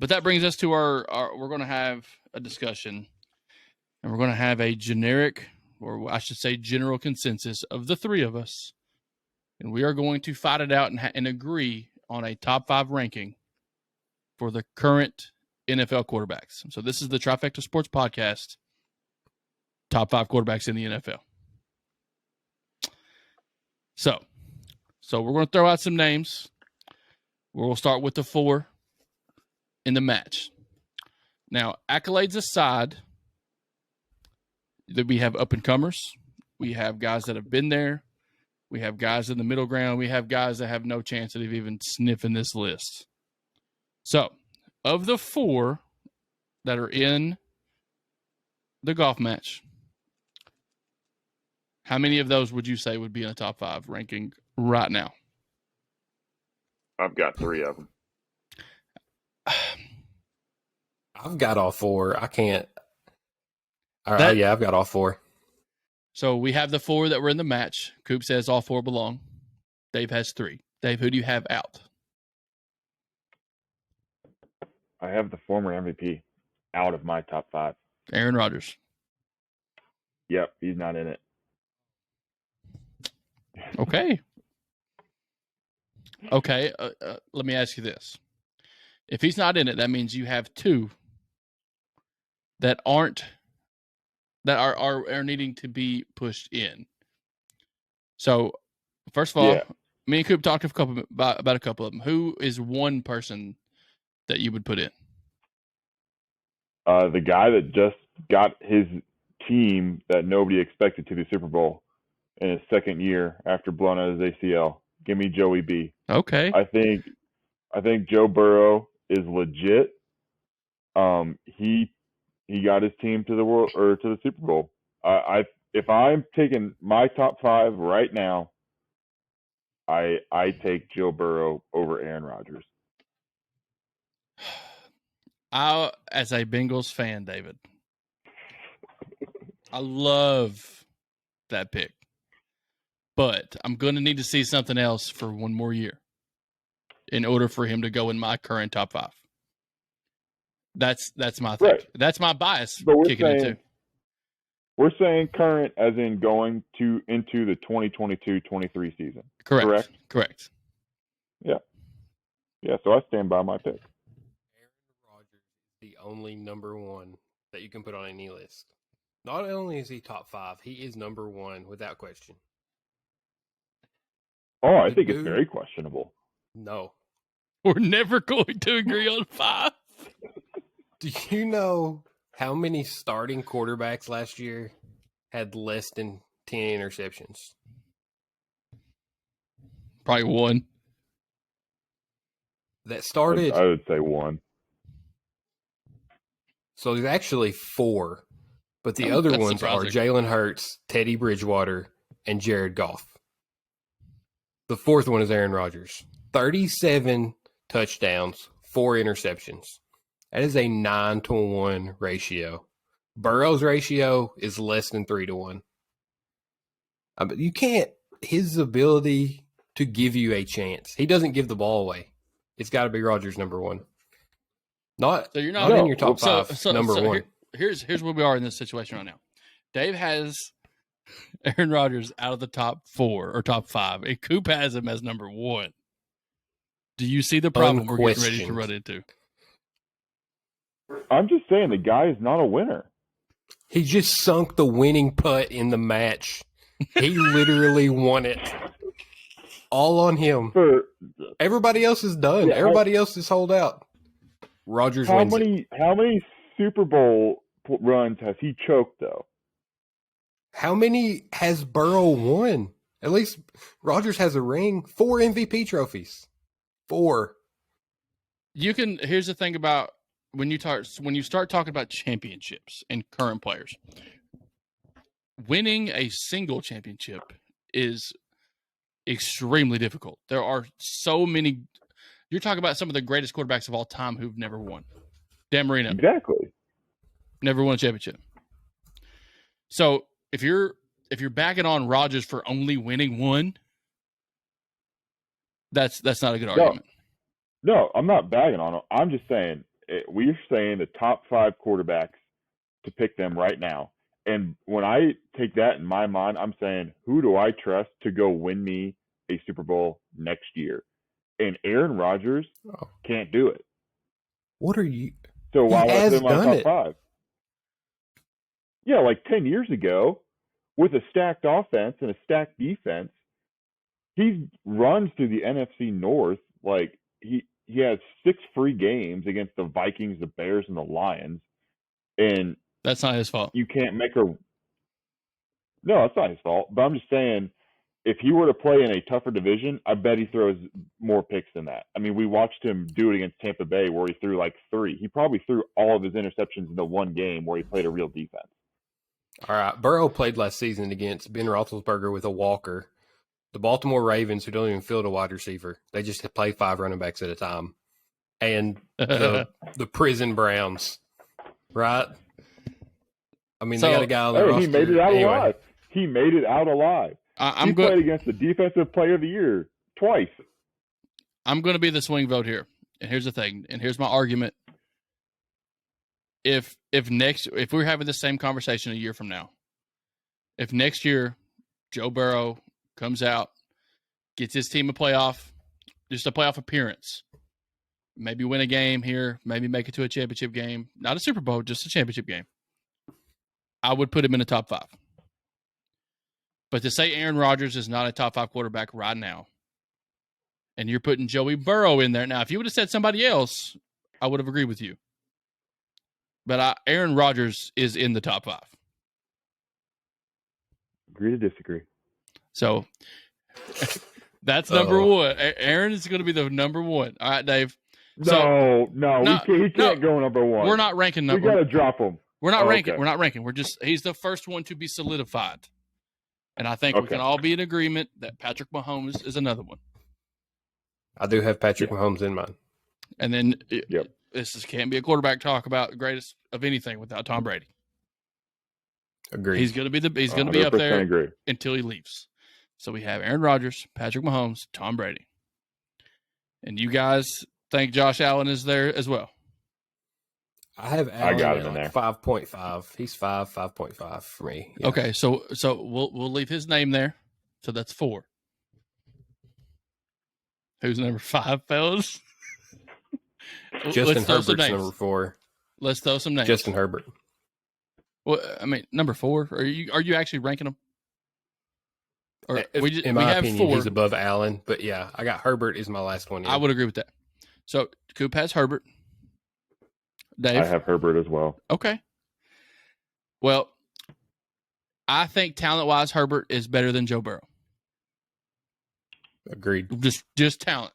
But that brings us to our we're going to have a discussion, and we're going to have a generic, or I should say general consensus of the three of us. And we are going to fight it out and agree on a top 5 ranking for the current NFL quarterbacks. So this is the Trifecta Sports Podcast, top 5 quarterbacks in the NFL. So we're going to throw out some names. We'll start with the 4 in the match. Now, accolades aside, that we have up-and-comers. We have guys that have been there. We have guys in the middle ground. We have guys that have no chance of even sniffing this list. So, of the 4 that are in the golf match, how many of those would you say would be in the top 5 ranking right now? I've got 3 of them. I've got all 4. I can't. All right, yeah, I've got all 4. So we have the 4 that were in the match. Coop says all 4 belong. Dave has 3. Dave, who do you have out? I have the former MVP out of my top 5. Aaron Rodgers. Yep, he's not in it. Okay. Okay, let me ask you this. If he's not in it, that means you have 2 that are needing to be pushed in. So, first of all, me and Coop talked about a couple of them. Who is one person that you would put in? The guy that just got his team that nobody expected to the Super Bowl in his second year after blowing out his ACL. Give me Joey B. Okay. I think Joe Burrow is legit. He got his team to the Super Bowl. If I'm taking my top 5 right now, I take Joe Burrow over Aaron Rodgers. As a Bengals fan, David, I love that pick. But I'm going to need to see something else for one more year in order for him to go in my current top 5. That's my thing. Right. That's my bias kicking in too. We're saying current as in going into the 2022-23 season. Correct. Yeah. Yeah, so I stand by my pick. Aaron Rodgers is the only number 1 that you can put on any list. Not only is he top 5, he is number 1 without question. Oh, I think it's very questionable. No. We're never going to agree on 5. Do you know how many starting quarterbacks last year had less than 10 interceptions? Probably 1. That started... I would say 1. So there's actually 4. But the other ones are Jalen Hurts, Teddy Bridgewater, and Jared Goff. The 4th one is Aaron Rodgers. 37 touchdowns, 4 interceptions. That is a 9-to-1 ratio. Burrow's ratio is less than 3-to-1. You can't. His ability to give you a chance. He doesn't give the ball away. It's got to be Rodgers number 1. So you're not in your top 5. Number 1. Here's where we are in this situation right now. Dave has Aaron Rodgers out of the top 4 or top 5, and Coop has him as number 1. Do you see the problem we're getting ready to run into? I'm just saying the guy is not a winner. He just sunk the winning putt in the match. He literally won it. All on him. Everybody else is done. Yeah, everybody else is sold out. Rodgers wins it. How many Super Bowl runs has he choked, though? How many has Burrow won? At least Rodgers has a ring. 4 MVP trophies. 4. Here's the thing about when you start talking about championships and current players. Winning a single championship is extremely difficult. There are so many. You're talking about some of the greatest quarterbacks of all time who've never won. Dan Marino. Exactly. Never won a championship. So if you're backing on Rodgers for only winning 1, that's not a good argument. No, I'm not bagging on him. I'm just saying we're saying the top 5 quarterbacks to pick them right now. And when I take that in my mind, I'm saying, who do I trust to go win me a Super Bowl next year? And Aaron Rodgers can't do it. What are you? So why would I put him on top it. 5? Yeah, like 10 years ago, with a stacked offense and a stacked defense, he runs through the NFC North. Like he has 6 free games against the Vikings, the Bears, and the Lions. And that's not his fault. You can't make her. No, it's not his fault. But I'm just saying, if he were to play in a tougher division, I bet he throws more picks than that. I mean, we watched him do it against Tampa Bay where he threw like 3. He probably threw all of his interceptions in the one game where he played a real defense. All right. Burrow played last season against Ben Roethlisberger with a walker. The Baltimore Ravens, who don't even field a wide receiver, they just play 5 running backs at a time. And the prison Browns, right? I mean, they got a guy on the roster. He made it out alive. He made it out alive. He played against the Defensive Player of the Year twice. I'm going to be the swing vote here. And here's the thing. And here's my argument. If we're having the same conversation a year from now, if next year Joe Burrow comes out, gets his team just a playoff appearance, maybe win a game here, maybe make it to a championship game, not a Super Bowl, just a championship game, I would put him in the top 5. But to say Aaron Rodgers is not a top 5 quarterback right now, and you're putting Joey Burrow in there. Now, if you would have said somebody else, I would have agreed with you. But Aaron Rodgers is in the top 5. Agree to disagree. So that's number 1. Aaron is going to be the number 1. All right, Dave. He can't go number 1. We're not ranking number. We got to drop him. We're not ranking. Okay. We're not ranking. He's the first one to be solidified. And I think we can all be in agreement that Patrick Mahomes is another one. I do have Patrick Mahomes in mind. And then can't be a quarterback talk about the greatest of anything without Tom Brady. Agreed. He's going to be up there until he leaves. So we have Aaron Rodgers, Patrick Mahomes, Tom Brady. And you guys think Josh Allen is there as well? I have Allen at like 5.5. He's 5.5 for me. Yeah. Okay, so we'll leave his name there. So that's 4. Who's number 5, fellas? Justin Herbert's number 4. Let's throw some names. Justin Herbert. Well, I mean, number 4. Are you actually ranking them? Or in my opinion, 4. He's above Allen. But yeah, I got Herbert is my last one. I would agree with that. So Coop has Herbert. Dave? I have Herbert as well. Okay. Well, I think talent-wise, Herbert is better than Joe Burrow. Agreed. Just talent.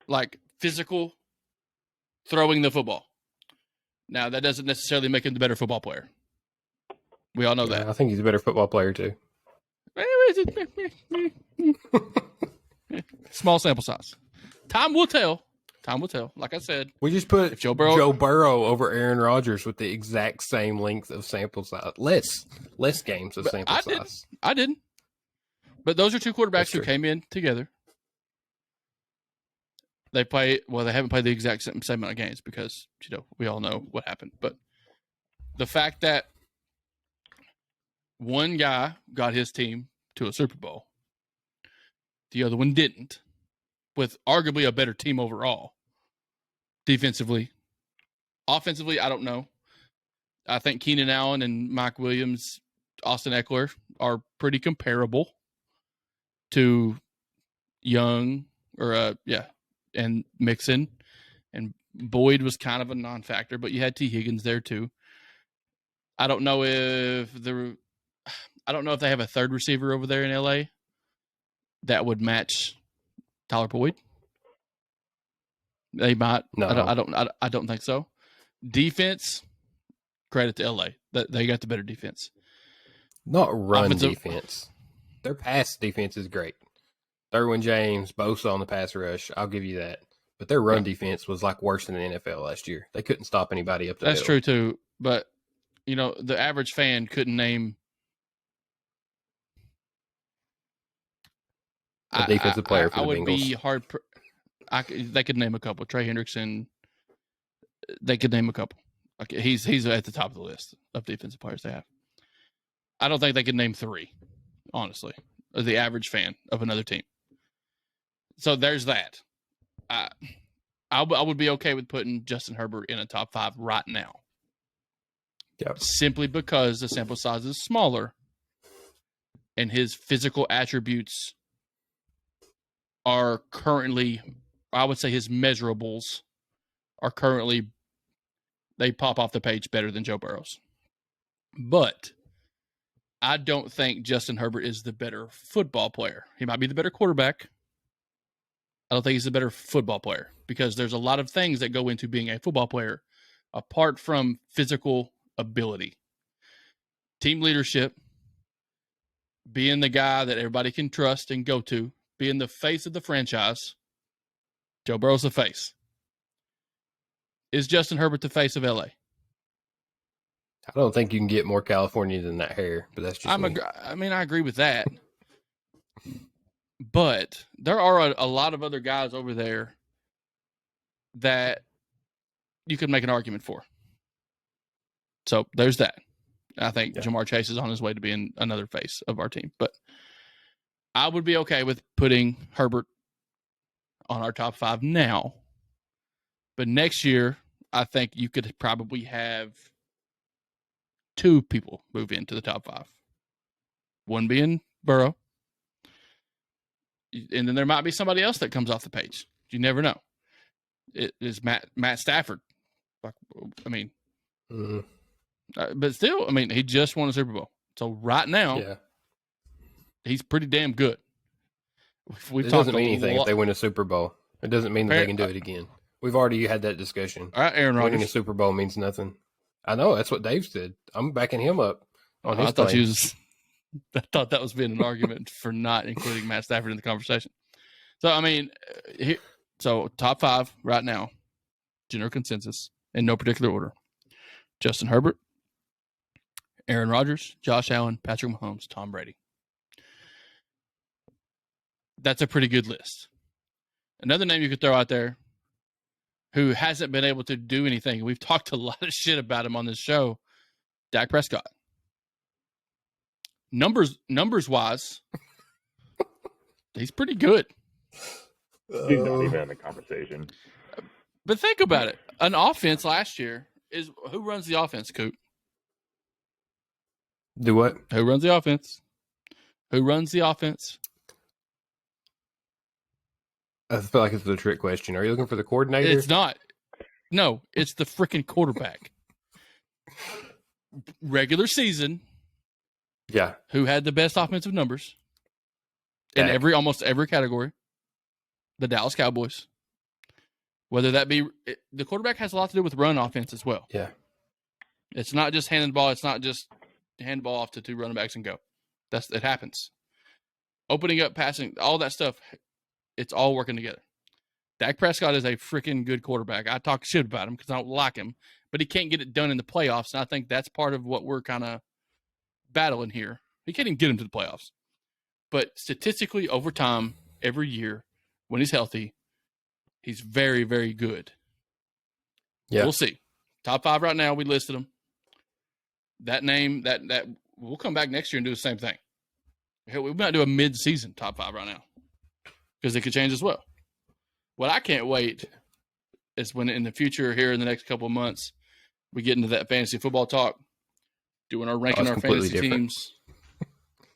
Like physical, throwing the football. Now, that doesn't necessarily make him the better football player. We all know that. I think he's a better football player, too. Small sample size. Time will tell. Like I said, we just put Joe Burrow over Aaron Rodgers with the exact same length of sample size. Less games of sample size. I didn't. But those are 2 quarterbacks who came in together. They haven't played the exact same amount of games because, we all know what happened. But the fact that one guy got his team to a Super Bowl, the other one didn't, with arguably a better team overall. Defensively. Offensively, I don't know. I think Keenan Allen and Mike Williams, Austin Eckler are pretty comparable to Young and Mixon. And Boyd was kind of a non-factor, but you had T. Higgins there too. I don't know if they have a third receiver over there in LA that would match Tyler Boyd. They might. No. I don't think so. Defense, credit to LA. They got the better defense. Not run defense. Their pass defense is great. Derwin James, Bosa on the pass rush. I'll give you that. But their run defense was like worse than the NFL last year. They couldn't stop anybody up the middle. That's true too. But the average fan couldn't name a defensive player for the Bengals. I would be hard. They could name a couple: Trey Hendrickson, they could name a couple. Okay, he's at the top of the list of defensive players they have. I don't think they could name 3, honestly, as the average fan of another team. So there's that. I would be okay with putting Justin Herbert in a top 5 right now. Yep. Simply because the sample size is smaller and his physical attributes are currently, I would say his measurables are currently, they pop off the page better than Joe Burrow's. But I don't think Justin Herbert is the better football player. He might be the better quarterback. I don't think he's a better football player because there's a lot of things that go into being a football player apart from physical ability. Team leadership, being the guy that everybody can trust and go to, being the face of the franchise. Joe Burrow's the face. Is Justin Herbert the face of LA? I don't think you can get more California than that hair, but that's just me. I agree with that. But there are a lot of other guys over there that you could make an argument for. So there's that. I think Jamar Chase is on his way to being another face of our team. But I would be okay with putting Herbert on our top 5 now. But next year, I think you could probably have 2 people move into the top 5. One being Burrow. And then there might be somebody else that comes off the page. You never know. It is Matt Stafford. But still, he just won a Super Bowl. So right now, he's pretty damn good. It doesn't mean anything if they win a Super Bowl. It doesn't mean that they can do it again. We've already had that discussion. All right, Aaron Rodgers. Winning a Super Bowl means nothing. I know. That's what Dave said. I'm backing him up on his claim. I thought that was being an argument for not including Matt Stafford in the conversation. So, so top 5 right now, general consensus in no particular order. Justin Herbert, Aaron Rodgers, Josh Allen, Patrick Mahomes, Tom Brady. That's a pretty good list. Another name you could throw out there who hasn't been able to do anything. We've talked a lot of shit about him on this show. Dak Prescott. Numbers wise, he's pretty good. He's not even in the conversation. But think about it. An offense last year is who runs the offense, Coop? Do what? Who runs the offense? Who runs the offense? I feel like it's a trick question. Are you looking for the coordinator? It's not. No, it's the freaking quarterback. Regular season. Yeah. Who had the best offensive numbers in almost every category? The Dallas Cowboys. Whether that be the quarterback has a lot to do with run offense as well. Yeah. It's not just handing the ball. It's not just hand the ball off to 2 running backs and go. It happens. Opening up, passing, all that stuff. It's all working together. Dak Prescott is a freaking good quarterback. I talk shit about him because I don't like him, but he can't get it done in the playoffs. And I think that's part of what we're kind of battling here. He can't even get him to the playoffs. But statistically, over time, every year, when he's healthy, he's very, very good. Yeah. We'll see. Top 5 right now, we listed him. That name, that we'll come back next year and do the same thing. We might do a mid-season top 5 right now because it could change as well. What I can't wait is when in the future here in the next couple of months, we get into that fantasy football talk, doing our ranking our fantasy teams.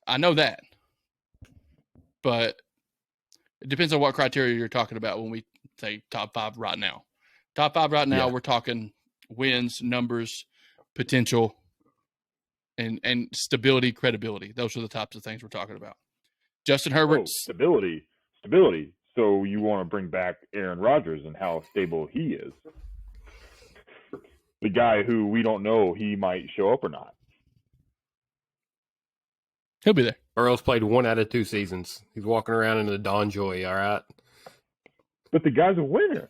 I know that. But it depends on what criteria you're talking about when we say top 5 right now. Top 5 right now, we're talking wins, numbers, potential, and stability, credibility. Those are the types of things we're talking about. Justin Herbert. Stability. So you want to bring back Aaron Rodgers and how stable he is. The guy who we don't know he might show up or not. He'll be there. Burrow's played 1 out of 2 seasons. He's walking around in the Don Joy, all right? But the guy's a winner.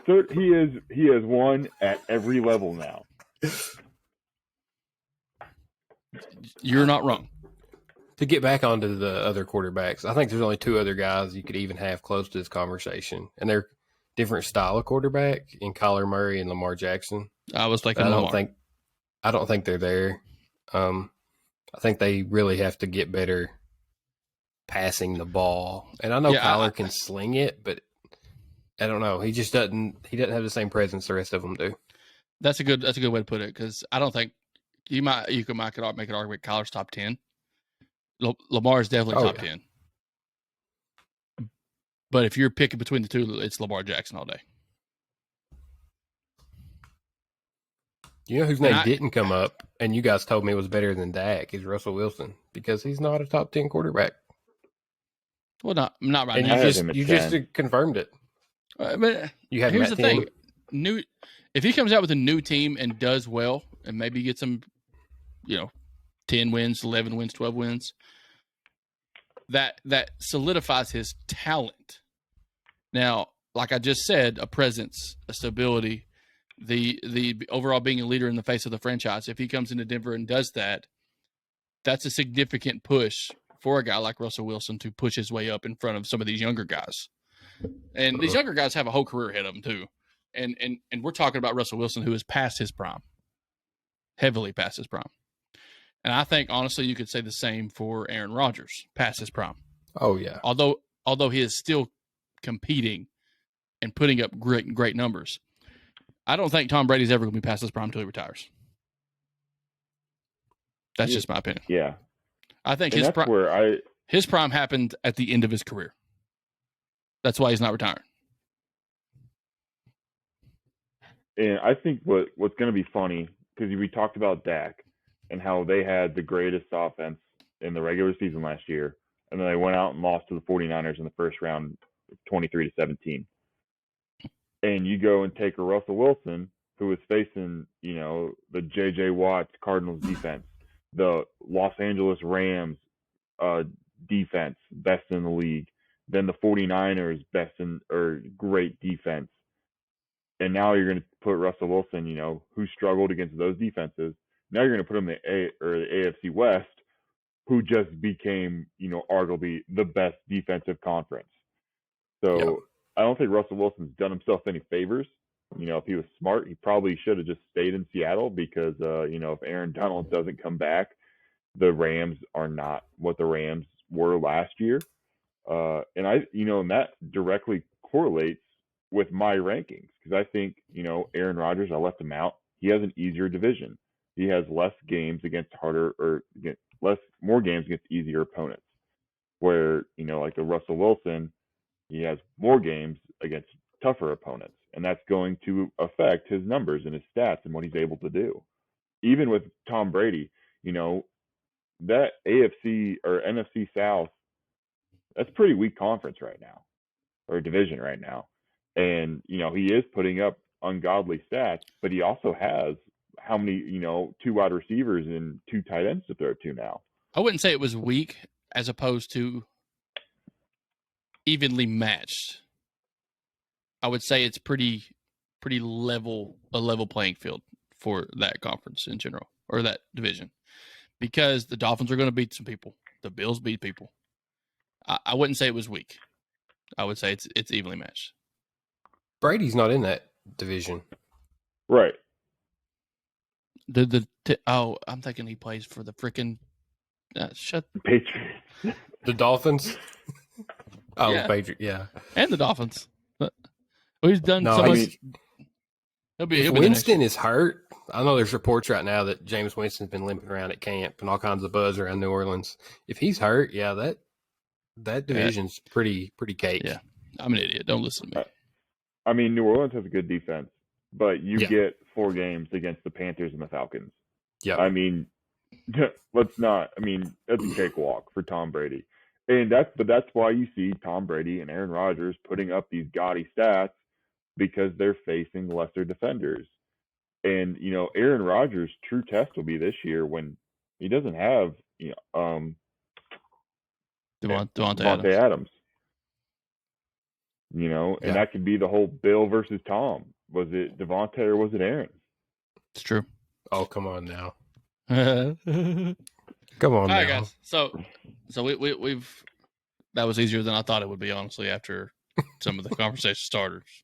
So he has won at every level now. You're not wrong. To get back onto the other quarterbacks, I think there's only 2 other guys you could even have close to this conversation, and they're different style of quarterback in Kyler Murray and Lamar Jackson. I was thinking I Lamar. don't think they're there. I think they really have to get better passing the ball. And I know Kyler can sling it, but I don't know. He just doesn't. He doesn't have the same presence the rest of them do. That's a good way to put it, because I don't think you could make an argument Kyler's top 10. Lamar is definitely top 10. But if you're picking between the two, it's Lamar Jackson all day. You know whose name didn't come up, and you guys told me was better than Dak, is Russell Wilson, because he's not a top 10 quarterback. Well, not right and now. You just confirmed it. But you had here's the thing: if he comes out with a new team and does well, and maybe gets some, 10 wins, 11 wins, 12 wins, that solidifies his talent. Now, like I just said, a presence, a stability, the overall being a leader in the face of the franchise. If he comes into Denver and does that, that's a significant push for a guy like Russell Wilson to push his way up in front of some of these younger guys. And these younger guys have a whole career ahead of them too. And we're talking about Russell Wilson, who is past his prime, heavily past his prime. And I think, honestly, you could say the same for Aaron Rodgers, past his prime. Oh, yeah. Although he is still competing and putting up great numbers, I don't think Tom Brady's ever going to be past his prime until he retires. That's just my opinion. Yeah. I think his prime happened at the end of his career. That's why he's not retiring. And I think what's going to be funny, because we talked about Dak and how they had the greatest offense in the regular season last year, and then they went out and lost to the 49ers in the first round, 23-17. And you go and take a Russell Wilson who was facing, the J.J. Watt Cardinals defense, the Los Angeles Rams defense, best in the league, then the 49ers great defense. And now you're going to put Russell Wilson, who struggled against those defenses. Now you're going to put him in the AFC West, who just became, arguably the best defensive conference. So yep. I don't think Russell Wilson's done himself any favors. If he was smart, he probably should have just stayed in Seattle because, if Aaron Donald doesn't come back, the Rams are not what the Rams were last year. And that directly correlates with my rankings, because I think, Aaron Rodgers, I left him out. He has an easier division. He has less games against more games against easier opponents. Where, like the Russell Wilson, he has more games against tougher opponents, and that's going to affect his numbers and his stats and what he's able to do. Even with Tom Brady, that AFC or NFC South, that's a pretty weak conference right now, or division right now. And, he is putting up ungodly stats, but he also has how many, 2 wide receivers and 2 tight ends to throw to now. I wouldn't say it was weak as opposed to evenly matched. I would say it's pretty level playing field for that conference in general, or that division, because the Dolphins are going to beat some people. The Bills beat people. I wouldn't say it was weak. I would say it's evenly matched. Brady's not in that division. Right. I'm thinking he plays for the freaking Patriots. The Dolphins? Oh, yeah. Patriots, yeah. And the Dolphins. But he's done so much. If Winston is hurt, I know there's reports right now that Jameis Winston's been limping around at camp and all kinds of buzz around New Orleans. If he's hurt, yeah, that division's pretty cake. Yeah. I'm an idiot. Don't listen to me. New Orleans has a good defense, but you get 4 games against the Panthers and the Falcons. Yeah. That's a cakewalk for Tom Brady. And that's why you see Tom Brady and Aaron Rodgers putting up these gaudy stats, because they're facing lesser defenders. And, Aaron Rodgers' true test will be this year when he doesn't have, Devontae Adams. And that could be the whole Bill versus Tom. Was it Devontae or was it Aaron? It's true. Oh, come on now. Come on, all right, now. guys. So we've that was easier than I thought it would be, honestly, after some of the conversation starters.